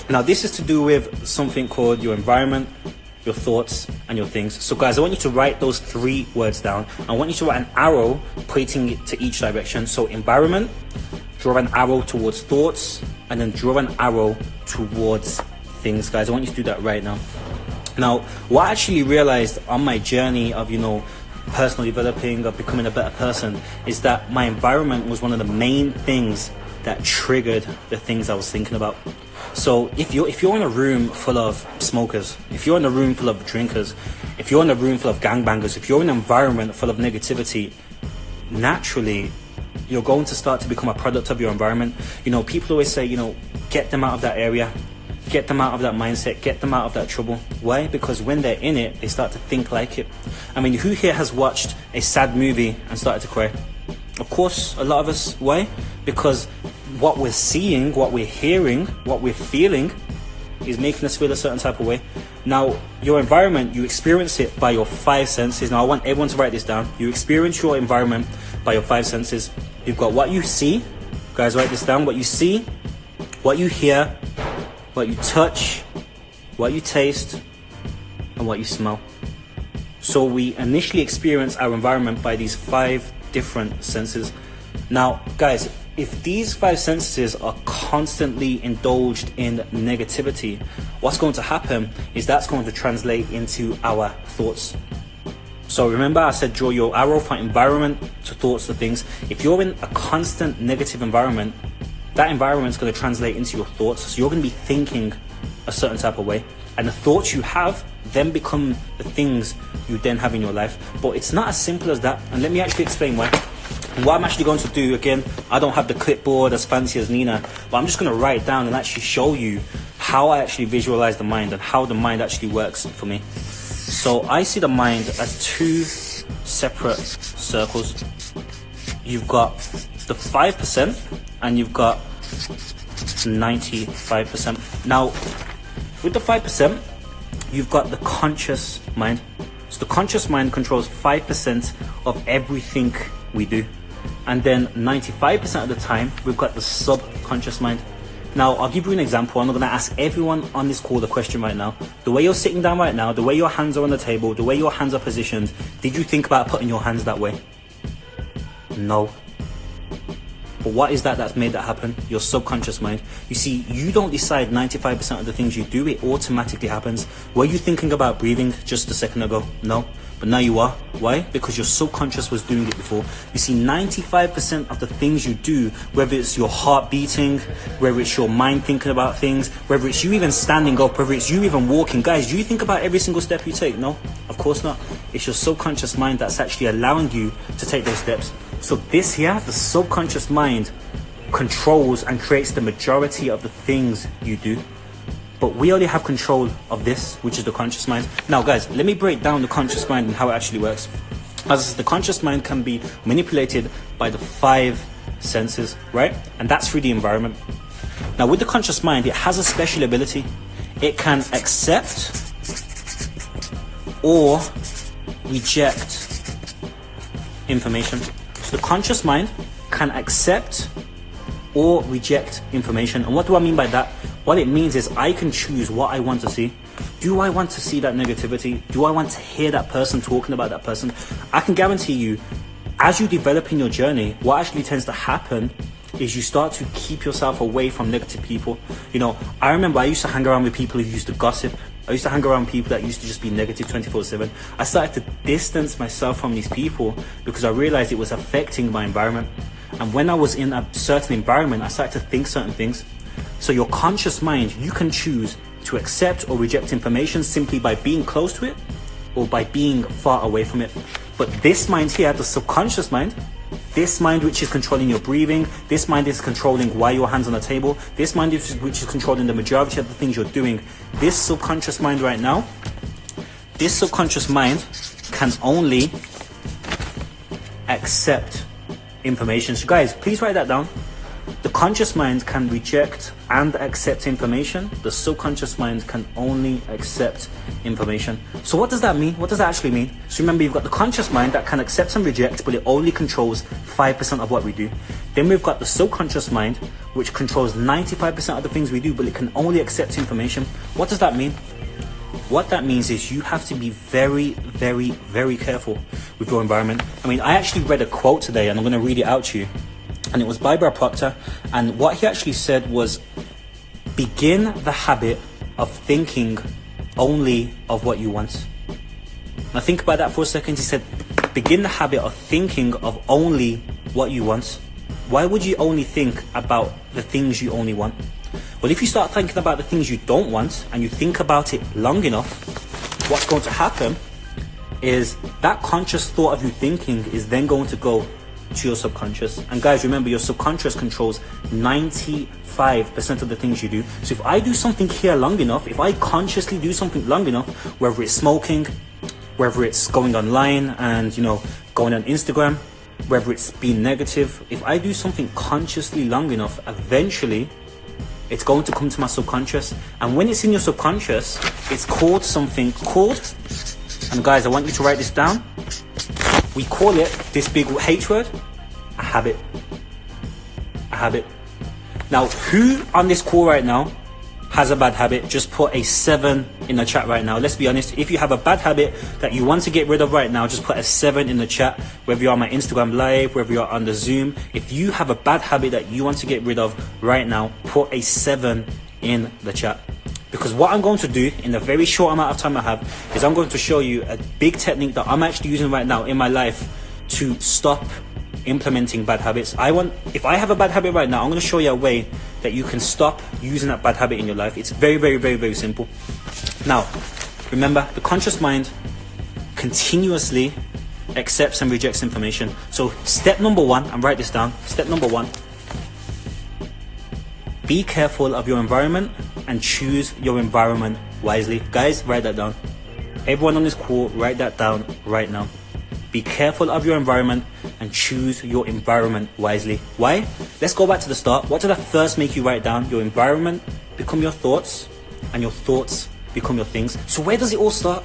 Now this is to do with something called your environment, your thoughts, and your things. So guys, I want you to write those 3 words down. I want you to write an arrow pointing it to each direction. So environment, draw an arrow towards thoughts, and then draw an arrow towards things. Guys, I want you to do that right now. Now, what I actually realized on my journey of, personal developing, of becoming a better person, is that my environment was one of the main things that triggered the things I was thinking about. So if you're in a room full of smokers, if you're in a room full of drinkers, if you're in a room full of gangbangers, if you're in an environment full of negativity, naturally you're going to start to become a product of your environment. People always say, get them out of that area, get them out of that mindset, get them out of that trouble. Why? Because when they're in it, they start to think like it. I mean, who here has watched a sad movie and started to cry? Of course, a lot of us. Why? Because what we're seeing, what we're hearing, what we're feeling is making us feel a certain type of way. Now, your environment, you experience it by your 5 senses. Now, I want everyone to write this down. You experience your environment by your 5 senses. You've got what you see. Guys, write this down. What you see, what you hear, what you touch, what you taste, and what you smell. So we initially experience our environment by these 5 different senses. Now, guys, if these 5 senses are constantly indulged in negativity, what's going to happen is that's going to translate into our thoughts. So remember, I said draw your arrow from environment to thoughts to things. If you're in a constant negative environment, that environment is going to translate into your thoughts. So you're going to be thinking a certain type of way, and the thoughts you have then become the things you then have in your life. But it's not as simple as that, and let me actually explain why. And what I'm actually going to do, again, I don't have the clipboard as fancy as Nina, but I'm just going to write down and actually show you how I actually visualize the mind and how the mind actually works for me. So I see the mind as 2 separate circles. You've got the 5% and you've got 95%. Now, with the 5%, you've got the conscious mind. So the conscious mind controls 5% of everything we do. And then 95% of the time, we've got the subconscious mind. Now, I'll give you an example. I'm going to ask everyone on this call the question right now. The way you're sitting down right now, the way your hands are on the table, the way your hands are positioned, did you think about putting your hands that way? No. But what is that that's made that happen? Your subconscious mind. You see, you don't decide 95% of the things you do, it automatically happens. Were you thinking about breathing just a second ago? No. But now you are. Why? Because your subconscious was doing it before. You see, 95% of the things you do, whether it's your heart beating, whether it's your mind thinking about things, whether it's you even standing up, whether it's you even walking. Guys, do you think about every single step you take? No, of course not. It's your subconscious mind that's actually allowing you to take those steps. So this here, the subconscious mind, controls and creates the majority of the things you do. But we only have control of this, which is the conscious mind. Now guys, let me break down the conscious mind and how it actually works. As I said, the conscious mind can be manipulated by the 5 senses, right? And that's through the environment. Now with the conscious mind, it has a special ability. It can accept or reject information. So the conscious mind can accept or reject information. And what do I mean by that? What it means is I can choose what I want to see. Do I want to see that negativity? Do I want to hear that person talking about that person? I can guarantee you, as you develop in your journey, what actually tends to happen is you start to keep yourself away from negative people. I remember I used to hang around with people who used to gossip. I used to hang around people that used to just be negative 24/7. I started to distance myself from these people because I realized it was affecting my environment. And when I was in a certain environment, I started to think certain things. So your conscious mind, you can choose to accept or reject information simply by being close to it or by being far away from it. But this mind here, the subconscious mind, this mind which is controlling your breathing, this mind is controlling why your hands on the table, this mind which is controlling the majority of the things you're doing, this subconscious mind right now, this subconscious mind can only accept information. So guys, please write that down. The conscious mind can reject and accept information. The subconscious mind can only accept information. So what does that mean? What does that actually mean? So remember, you've got the conscious mind that can accept and reject, but it only controls 5% of what we do. Then we've got the subconscious mind, which controls 95% of the things we do, but it can only accept information. What does that mean? What that means is you have to be very, very, very careful with your environment. I mean, I actually read a quote today, and I'm going to read it out to you. And it was by Brad Proctor. And what he actually said was, begin the habit of thinking only of what you want. Now think about that for a second. He said, begin the habit of thinking of only what you want. Why would you only think about the things you only want? Well, if you start thinking about the things you don't want and you think about it long enough, what's going to happen is that conscious thought of you thinking is then going to go to your subconscious. And guys, remember, your subconscious controls 95% of the things you do. So if I do something here long enough, if I consciously do something long enough, whether it's smoking, whether it's going online and, going on Instagram, whether it's being negative, if I do something consciously long enough, eventually it's going to come to my subconscious. And when it's in your subconscious, it's called something called, and guys, I want you to write this down. We call it, this big H word, a habit. A habit. Now, who on this call right now has a bad habit? Just put a 7 in the chat right now. Let's be honest. If you have a bad habit that you want to get rid of right now, just put a 7 in the chat. Whether you're on my Instagram live, whether you're on the Zoom, if you have a bad habit that you want to get rid of right now, put a 7 in the chat. Because what I'm going to do in the very short amount of time I have is I'm going to show you a big technique that I'm actually using right now in my life to stop implementing bad habits. If I have a bad habit right now, I'm going to show you a way that you can stop using that bad habit in your life. It's very, very, very, very simple. Now, remember, the conscious mind continuously accepts and rejects information. So step number 1, and write this down. Step number 1, be careful of your environment and choose your environment wisely. Guys, write that down. Everyone on this call, write that down right now. Be careful of your environment and choose your environment wisely. Why? Let's go back to the start. What did I first make you write down? Your environment become your thoughts, and your thoughts become your things. So where does it all start?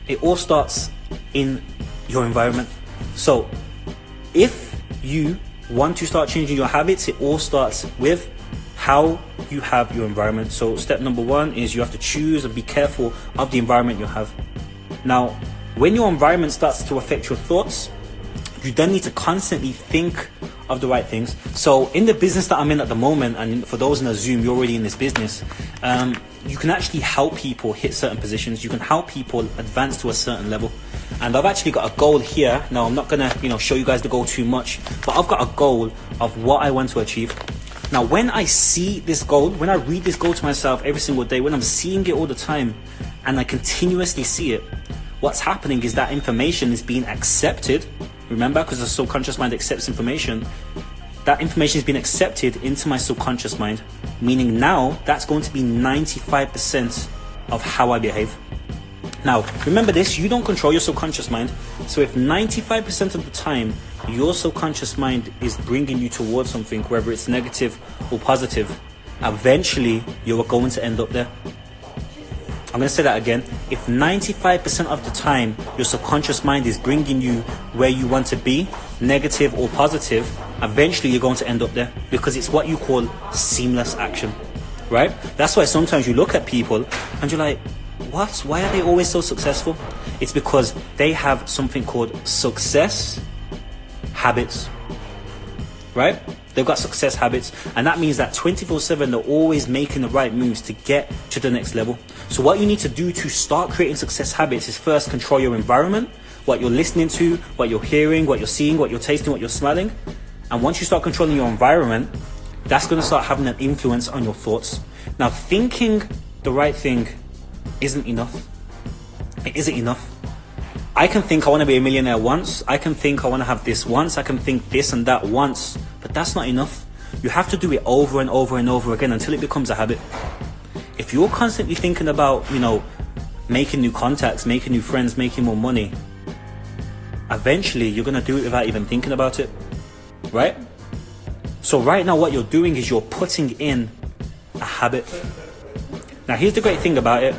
It all starts in your environment. So if you want to start changing your habits, it all starts with how you have your environment. So step number 1 is you have to choose and be careful of the environment you have. Now, when your environment starts to affect your thoughts, you then need to constantly think of the right things. So in the business that I'm in at the moment, and for those in the Zoom, you're already in this business, you can actually help people hit certain positions. You can help people advance to a certain level. And I've actually got a goal here. Now, I'm not gonna, show you guys the goal too much, but I've got a goal of what I want to achieve. Now, when I see this goal, when I read this goal to myself every single day, when I'm seeing it all the time, and I continuously see it, what's happening is that information is being accepted. Remember, because the subconscious mind accepts information, that information is being accepted into my subconscious mind, meaning now that's going to be 95% of how I behave. Now, remember this, you don't control your subconscious mind. So if 95% of the time your subconscious mind is bringing you towards something, whether it's negative or positive, eventually you're going to end up there. I'm going to say that again. If 95% of the time your subconscious mind is bringing you where you want to be, negative or positive, eventually you're going to end up there, because it's what you call seamless action, right? That's why sometimes you look at people and you're like, what? Why are they always so successful? It's because they have something called success habits, right? They've got success habits, and that means that 24/7 they're always making the right moves to get to the next level. So what you need to do to start creating success habits is first control your environment, what you're listening to, what you're hearing, what you're seeing, what you're tasting, what you're smelling. And once you start controlling your environment, that's going to start having an influence on your thoughts. Now, thinking the right thing isn't enough. It isn't enough. I can think I want to be a millionaire once. I can think I want to have this once. I can think this and that once. But that's not enough. You have to do it over and over and over again until it becomes a habit. If you're constantly thinking about, making new contacts, making new friends, making more money, eventually you're going to do it without even thinking about it, right? So right now what you're doing is you're putting in a habit. Now, here's the great thing about it.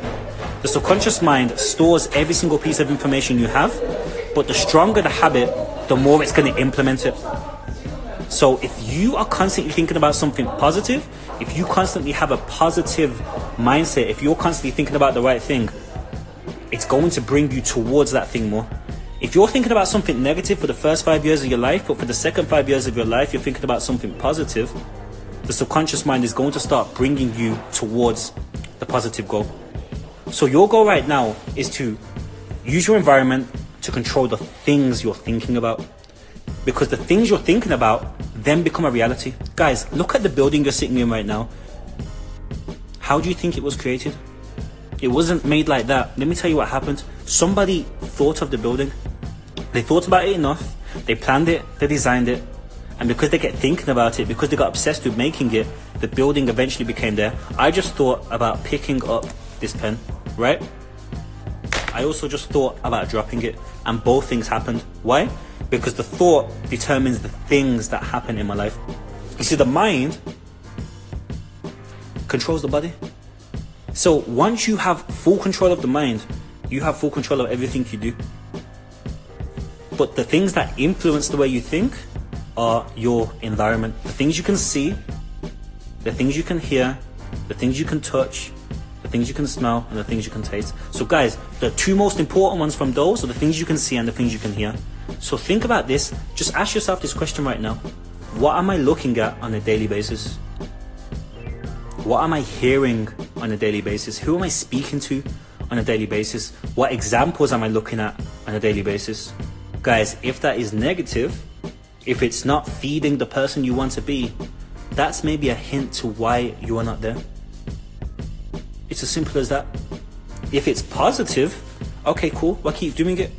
The subconscious mind stores every single piece of information you have, but the stronger the habit, the more it's going to implement it. So if you are constantly thinking about something positive, if you constantly have a positive mindset, if you're constantly thinking about the right thing, it's going to bring you towards that thing more. If you're thinking about something negative for the first 5 years of your life, but for the second 5 years of your life, you're thinking about something positive, the subconscious mind is going to start bringing you towards the positive goal. So your goal right now is to use your environment to control the things you're thinking about. Because the things you're thinking about then become a reality. Guys, look at the building you're sitting in right now. How do you think it was created? It wasn't made like that. Let me tell you what happened. Somebody thought of the building. They thought about it enough. They planned it. They designed it. And because they kept thinking about it, because they got obsessed with making it, the building eventually became there. I just thought about picking up this pen, right? I also just thought about dropping it, and both things happened. Why? Because the thought determines the things that happen in my life. You see, the mind controls the body. So once you have full control of the mind, you have full control of everything you do. But the things that influence the way you think are your environment. The things you can see, the things you can hear, the things you can touch, the things you can smell, and the things you can taste. So guys, the two most important ones from those are the things you can see and the things you can hear. So think about this. Just ask yourself this question right now. What am I looking at on a daily basis? What am I hearing on a daily basis? Who am I speaking to on a daily basis? What examples am I looking at on a daily basis? Guys, if that is negative, if it's not feeding the person you want to be, that's maybe a hint to why you are not there. It's as simple as that. If it's positive, okay, cool, well, keep doing it.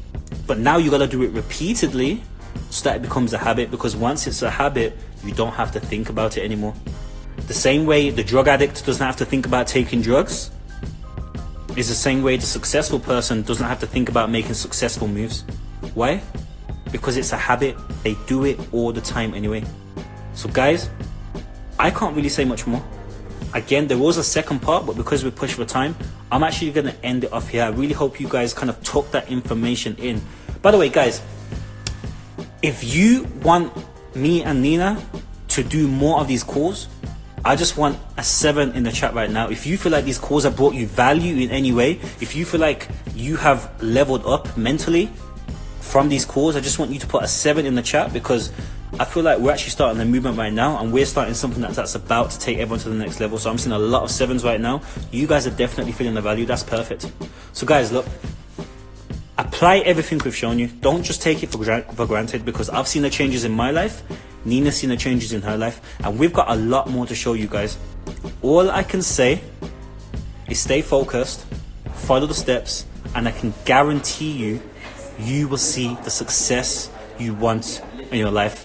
But now you gotta do it repeatedly so that it becomes a habit, because once it's a habit, you don't have to think about it anymore. The same way the drug addict doesn't have to think about taking drugs is the same way the successful person doesn't have to think about making successful moves. Why? Because it's a habit. They do it all the time anyway. So guys, I can't really say much more. Again, there was a second part, but because we're pushed for time, I'm actually going to end it off here. I really hope you guys kind of took that information in. By the way, guys, if you want me and Nina to do more of these calls, I just want a 7 in the chat right now. If you feel like these calls have brought you value in any way, if you feel like you have leveled up mentally from these calls, I just want you to put a 7 in the chat, because I feel like we're actually starting a movement right now, and we're starting something that's about to take everyone to the next level. So I'm seeing a lot of 7s right now. You guys are definitely feeling the value. That's perfect. So guys, look, apply everything we've shown you. Don't just take it for granted, because I've seen the changes in my life. Nina's seen the changes in her life, and we've got a lot more to show you guys. All I can say is stay focused, follow the steps, and I can guarantee you, you will see the success you want in your life.